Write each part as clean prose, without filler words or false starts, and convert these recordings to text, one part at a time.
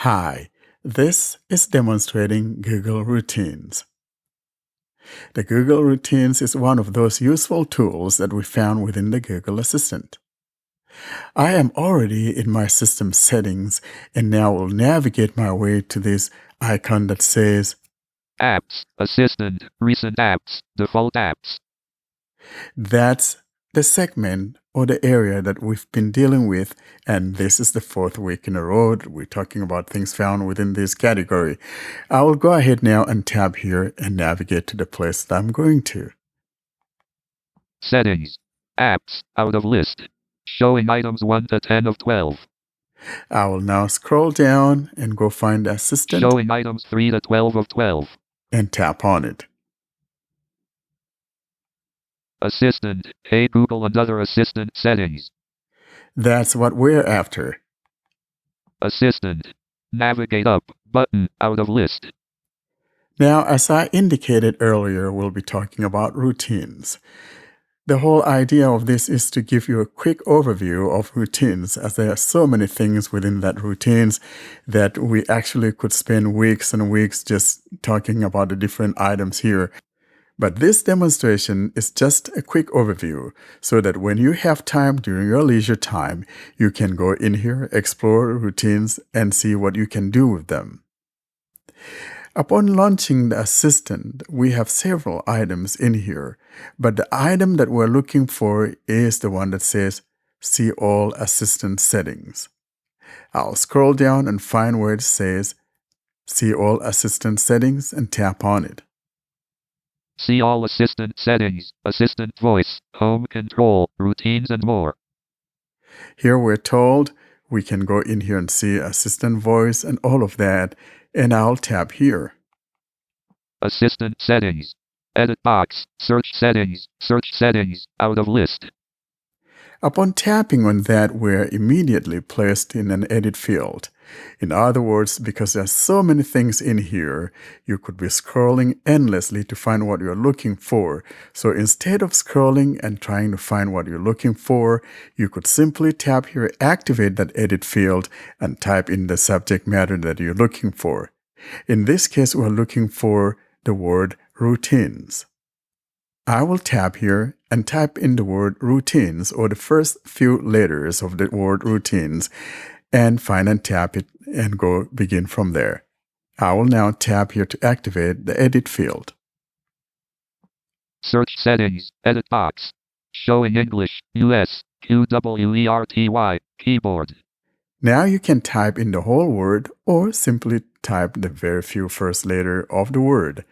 Hi, this is demonstrating Google Routines. The Google Routines is one of those useful tools that we found within the Google Assistant. I am already in my system settings and now will navigate my way to this icon that says Apps, Assistant, Recent Apps, Default Apps. that's the segment or the area that we've been dealing with, and this is the fourth week in a row that we're talking about things found within this category. I will go ahead now and tab here and navigate to the place that I'm going to. Settings. Apps, out of list. Showing items 1 to 10 of 12. I will now scroll down and go find the Assistant Showing items 3 to 12 of 12. and tap on it. Assistant. Hey Google, another assistant settings. That's what we're after. Assistant. Navigate up, button, out of list. Now, as I indicated earlier, we'll be talking about routines. The whole idea of this is to give you a quick overview of routines, as there are so many things within that routines that we actually could spend weeks and weeks just talking about the different items here. But this demonstration is just a quick overview so that when you have time during your leisure time, you can go in here, explore routines, and see what you can do with them. Upon launching the Assistant, we have several items in here, but the item that we're looking for is the one that says See All Assistant Settings. I'll scroll down and find where it says See All Assistant Settings and tap on it. See all assistant settings, assistant voice, home control, routines and more. Here we're told we can go in here and see Assistant Voice and all of that, and I'll tap here. Assistant settings. Edit box, search settings, out of list. Upon tapping on that, we're immediately placed in an edit field. In other words, because there's so many things in here, you could be scrolling endlessly to find what you're looking for. So instead of scrolling and trying to find what you're looking for, you could simply tap here, activate that edit field, and type in the subject matter that you're looking for. In this case, we're looking for the word routines. I will tap here and type in the word routines, or the first few letters of the word routines, and find and tap it and go begin from there. I will now tap here to activate the edit field. Search settings, edit box. Showing English, US, QWERTY, keyboard. Now you can type in the whole word or simply type the very few first letter of the word.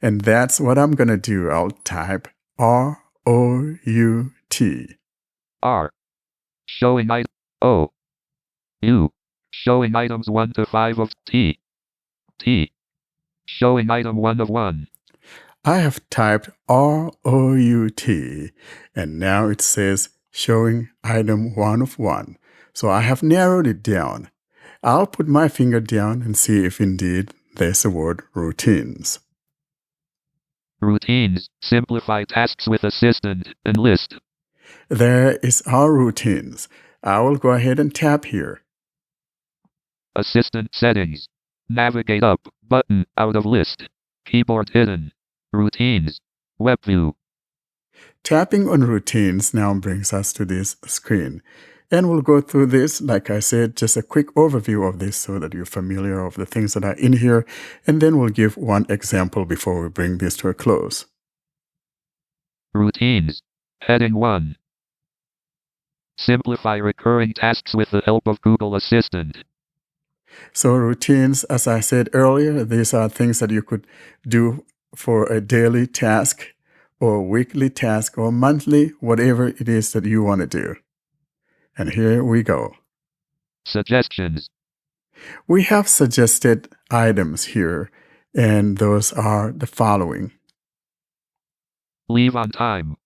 And that's what I'm going to do. I'll type R-O-U-T. R. Showing item O. U. Showing items 1 to 5 of T. T. Showing item 1 of 1. I have typed R-O-U-T, and now it says showing item 1 of 1. So I have narrowed it down. I'll put my finger down and see if indeed there's a word routines. Routines. Simplify tasks with assistant and list. There is our routines. I will go ahead and tap here. Assistant settings. Navigate up, button, out of list. Keyboard hidden. Routines. Web view. Tapping on routines now brings us to this screen. And we'll go through this, like I said, just a quick overview of this so that you're familiar of the things that are in here. And then we'll give one example before we bring this to a close. Routines. Heading 1. Simplify recurring tasks with the help of Google Assistant. So routines, as I said earlier, these are things that you could do for a daily task or weekly task or monthly, whatever it is that you want to do. And here we go. Suggestions. We have suggested items here, and those are the following. Leave on time.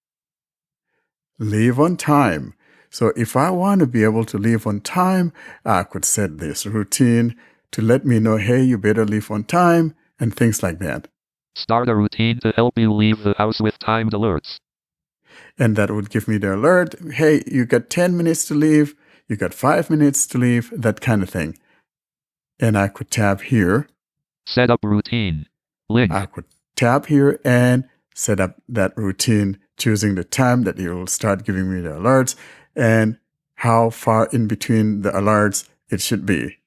Leave on time. So if I want to be able to leave on time, I could set this routine to let me know, hey, you better leave on time, and things like that. Start a routine to help you leave the house with timed alerts. And that would give me the alert, hey, you got 10 minutes to leave, you got 5 minutes to leave, that kind of thing. And I could tap here. Set up routine. Link. I could tap here and set up that routine, choosing the time that it will start giving me the alerts and how far in between the alerts it should be.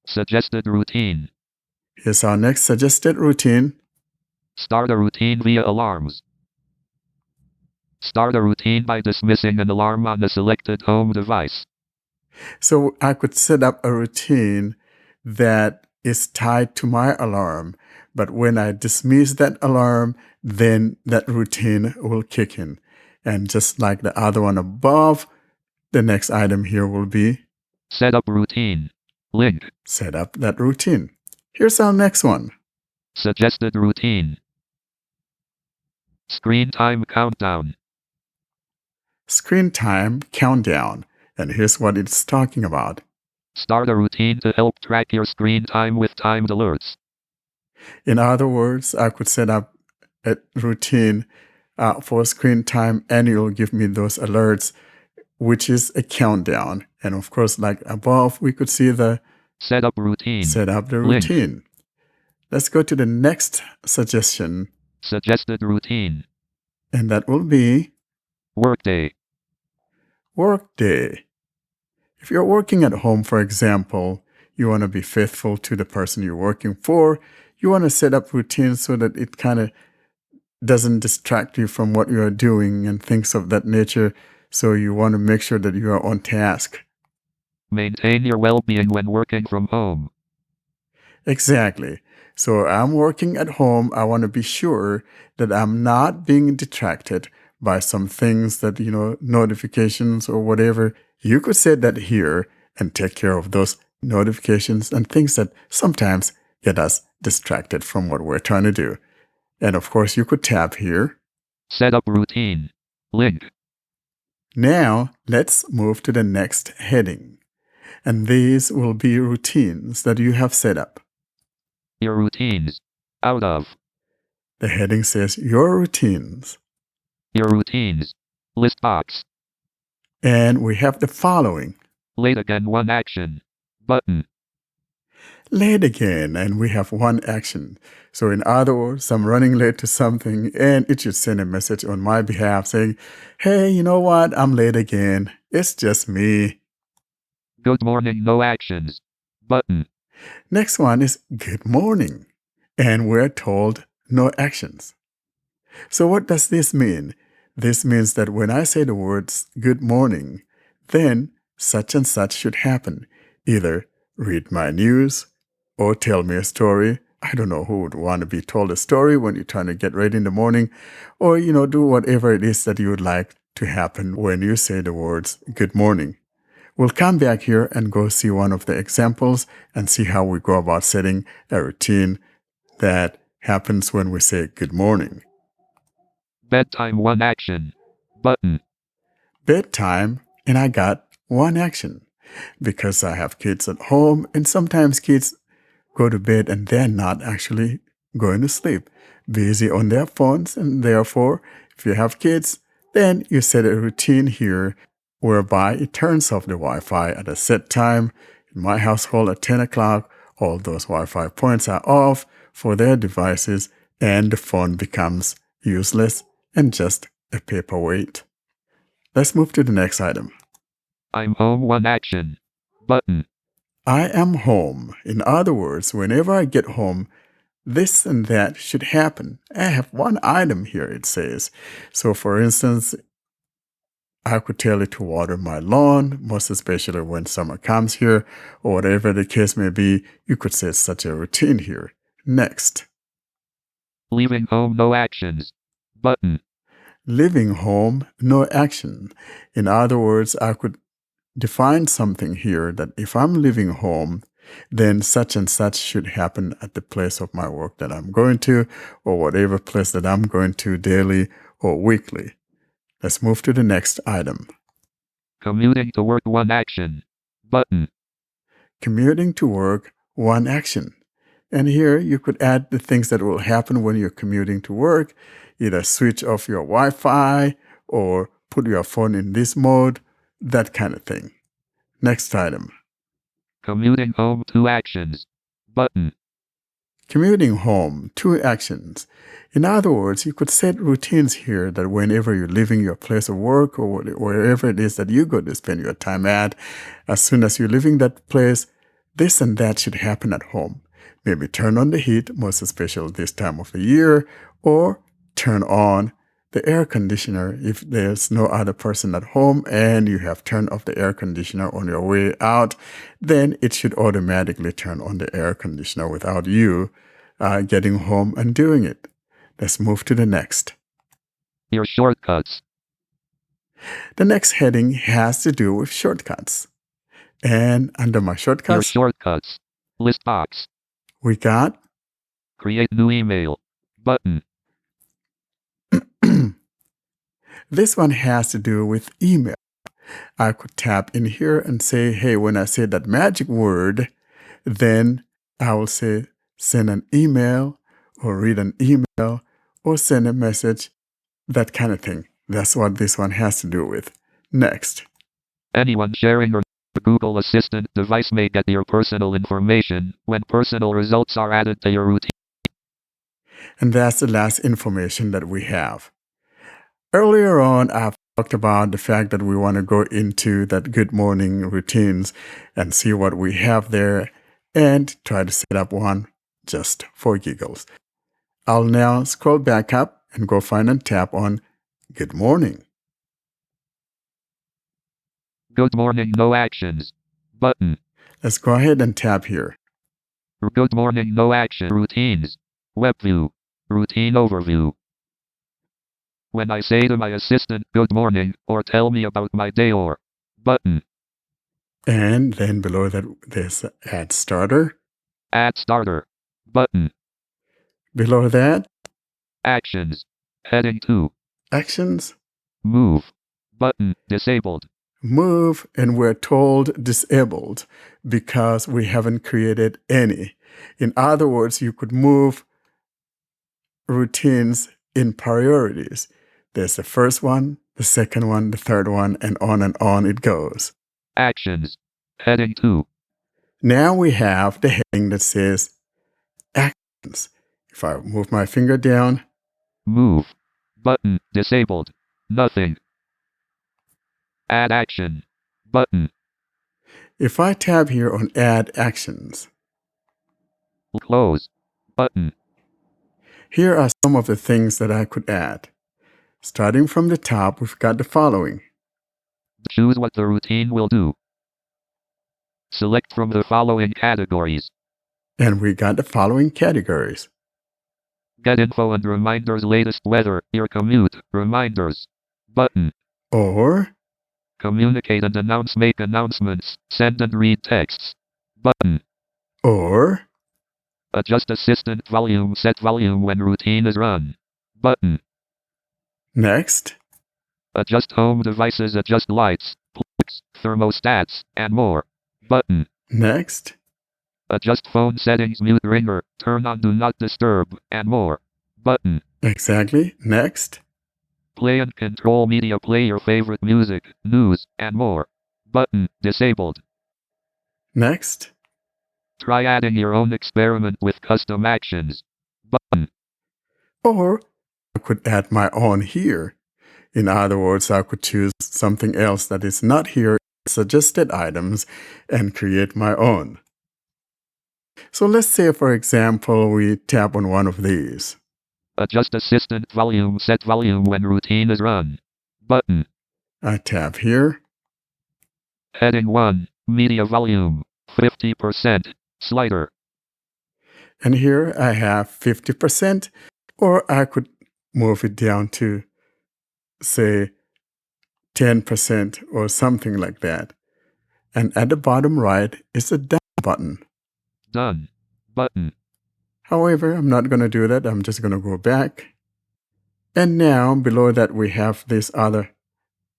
Suggested routine. Here's our next suggested routine. Start a routine via alarms. Start a routine by dismissing an alarm on the selected home device. So I could set up a routine that is tied to my alarm, but when I dismiss that alarm, then that routine will kick in. And just like the other one above, the next item here will be Set up routine. Link. set up that routine. Here's our next one. Suggested routine. Screen time countdown. Screen time countdown. And here's what it's talking about. Start a routine to help track your screen time with timed alerts. In other words, I could set up a routine for screen time and it will give me those alerts, which is a countdown. And of course, like above, we could see the Set up routine. set up the Link. routine. Let's go to the next suggestion, Suggested routine. and that will be Workday. Workday. If you're working at home, for example, you want to be faithful to the person you're working for. You want to set up routines so that it kind of doesn't distract you from what you're doing and things of that nature. So you want to make sure that you are on task. Maintain your well-being when working from home. Exactly. So I'm working at home. I want to be sure that I'm not being distracted by some things that, notifications or whatever. You could set that here and take care of those notifications and things that sometimes get us distracted from what we're trying to do. And of course, you could tap here. Set up routine. Link. Now, let's move to the next heading. And these will be routines that you have set up. Your routines. Out of. The heading says Your Routines. Your routines. List box. And we have the following. Late again, one action. Button. Late again, and we have one action. So in other words, I'm running late to something, and it should send a message on my behalf saying, hey, you know what? I'm late again. It's just me. Good morning, no actions. Button. Next one is good morning, and we're told no actions. So what does this mean? This means that when I say the words good morning, then such and such should happen. Either read my news or tell me a story. I don't know who would want to be told a story when you're trying to get ready in the morning, or, do whatever it is that you would like to happen when you say the words good morning. We'll come back here and go see one of the examples and see how we go about setting a routine that happens when we say good morning. Bedtime, one action. Button. Bedtime, and I got one action because I have kids at home, and sometimes kids go to bed and they're not actually going to sleep, busy on their phones, and therefore, if you have kids, then you set a routine here whereby it turns off the Wi-Fi at a set time. In my household at 10 o'clock, all those Wi-Fi points are off for their devices, and the phone becomes useless and just a paperweight. Let's move to the next item. I'm home, one action. Button. I am home. In other words, whenever I get home, this and that should happen. I have one item here, it says. So for instance, I could tell it to water my lawn, most especially when summer comes here, or whatever the case may be. You could set such a routine here. Next. Leaving home, no actions. Button. Leaving home, no action. In other words, I could define something here that if I'm leaving home, then such and such should happen at the place of my work that I'm going to, or whatever place that I'm going to daily or weekly. Let's move to the next item. Commuting to work, one action. Button. Commuting to work, one action. And here you could add the things that will happen when you're commuting to work. Either switch off your Wi-Fi or put your phone in this mode, that kind of thing. Next item. Commuting home 2 actions. Button. Commuting home, 2 actions. In other words, you could set routines here that whenever you're leaving your place of work or wherever it is that you go to spend your time at, as soon as you're leaving that place, this and that should happen at home. Maybe turn on the heat, most especially this time of the year, or turn on the air conditioner if there's no other person at home and you have turned off the air conditioner on your way out, then it should automatically turn on the air conditioner without you getting home and doing it. Let's move to the next. Your shortcuts. The next heading has to do with shortcuts. And under my Your shortcuts, shortcuts. List box. we got Create new email. Button. this one has to do with email. I could tap in here and say, hey, when I say that magic word, then I will say send an email or read an email or send a message, that kind of thing. That's what this one has to do with. Next. Anyone sharing your Google Assistant device may get your personal information when personal results are added to your routine. And that's the last information that we have. Earlier on, I've talked about the fact that we want to go into that good morning routines and see what we have there and try to set up one just for giggles. I'll now scroll back up and go find and tap on Good Morning. Good morning, no actions. Button. Let's go ahead and tap here. Good morning, no action. Routines. Web view. Routine overview. When I say to my assistant, good morning, or tell me about my day or. Button. And then below that, there's Add Starter. Add starter. Button. Below that, Actions. Heading 2. Actions, Move. Button. Disabled. Move, and we're told disabled because we haven't created any. In other words, you could move routines in priorities. There's the first one, the second one, the third one, and on it goes. Actions. Heading 2. Now we have the heading that says Actions. If I move my finger down, Move. Button. Disabled. Nothing. Add action. Button. if I tab here on Add Actions, Close. Button. here are some of the things that I could add. Starting from the top, we've got the following. Choose what the routine will do. Select from the following categories. And we got the following categories. Get info and reminders, latest weather, your commute, reminders. Button. Or Communicate and announce, make announcements, send and read texts. Button. or Adjust assistant volume, set volume when routine is run. Button. next, Adjust home devices, adjust lights, plugs, thermostats, and more. Button. next, Adjust phone settings, mute ringer, turn on do not disturb, and more. Button. exactly, next, Play and control media, play your favorite music, news, and more. Button. Disabled. next, Try adding your own experiment with custom actions. Button. or I could add my own here. In other words, I could choose something else that is not here, suggested items, and create my own. So let's say, for example, we tap on one of these. Adjust assistant volume, set volume when routine is run. Button. I tap here, Heading 1, media volume, 50%, slider. and here I have 50%, or I could move it down to, say, 10% or something like that. And at the bottom right is the down button. Done. Button. However, I'm not going to do that. I'm just going to go back. And now below that we have these other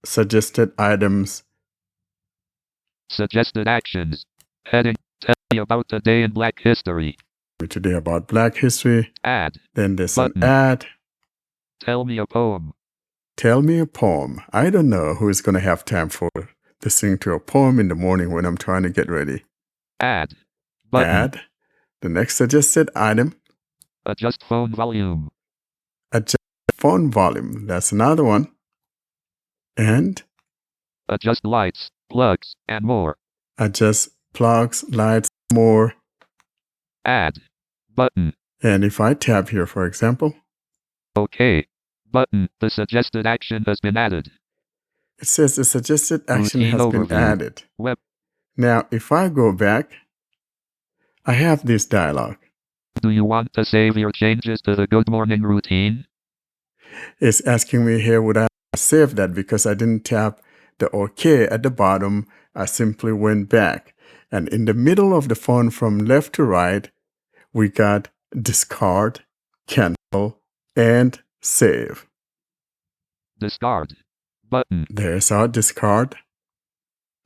suggested items. Suggested actions. Heading, tell me about the day in Black history. Today about Black history. Add. Then there's Button. an add. Tell me a poem. Tell me a poem. I don't know who's going to have time for listening to a poem in the morning when I'm trying to get ready. Add. Button. Add. The next suggested item, Adjust phone volume. adjust phone volume. That's another one. And Adjust lights, plugs, and more. adjust plugs, lights, more. Add. Button. And if I tap here, for example, OK. Button. The suggested action has been added. it says the suggested action Routine has been overview. added. Web. Now, if I go back, I have this dialog. Do you want to save your changes to the Good Morning routine? It's asking me here, would I save that? Because I didn't tap the OK at the bottom. I simply went back. And in the middle of the phone from left to right, we got discard, cancel, and save. Discard. Button. There's our discard,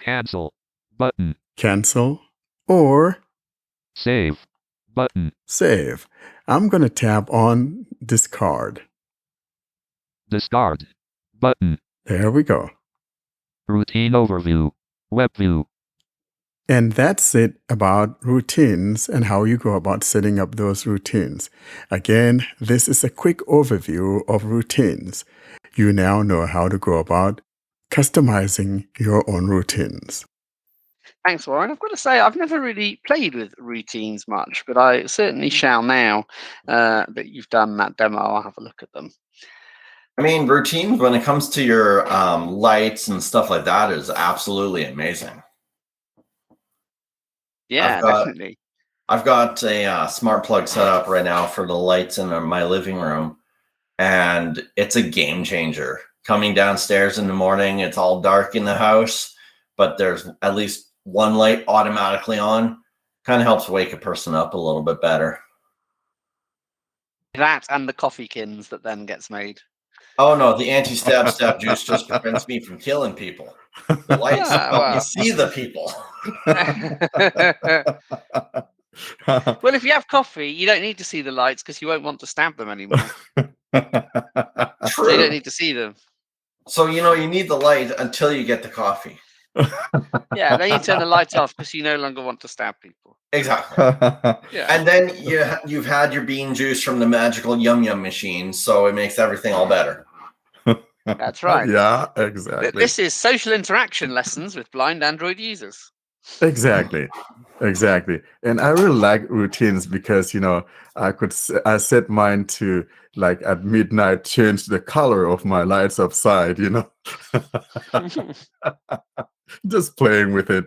Cancel. Button. cancel, or Save. Button. save. I'm going to tap on discard. Discard. Button. There we go. Routine overview. Web view. And that's it about routines and how you go about setting up those routines. Again, this is a quick overview of routines. You now know how to go about customizing your own routines. Thanks, Warren. I've got to say, I've never really played with routines much, but I certainly shall now that you've done that demo. I'll have a look at them. I mean, routines when it comes to your lights and stuff like that is absolutely amazing. Yeah, definitely. I've got a smart plug set up right now for the lights in my living room, and it's a game changer. Coming downstairs in the morning, it's all dark in the house, but there's at least one light automatically on. Kind of helps wake a person up a little bit better. That and the coffee kins that then gets made. Oh no, the anti-stab juice just prevents me from killing people. The lights, you see the people. Well, if you have coffee, you don't need to see the lights because you won't want to stab them anymore. True. So you don't need to see them. So, you need the light until you get the coffee. Yeah, then you turn the lights off because you no longer want to stab people. Exactly. Yeah. And then you've had your bean juice from the magical Yum Yum machine, so it makes everything all better. That's right. Yeah, exactly. This is social interaction lessons with blind Android users. Exactly. And I really like routines because, I set mine to, like, at midnight, change the color of my lights upside, Just playing with it.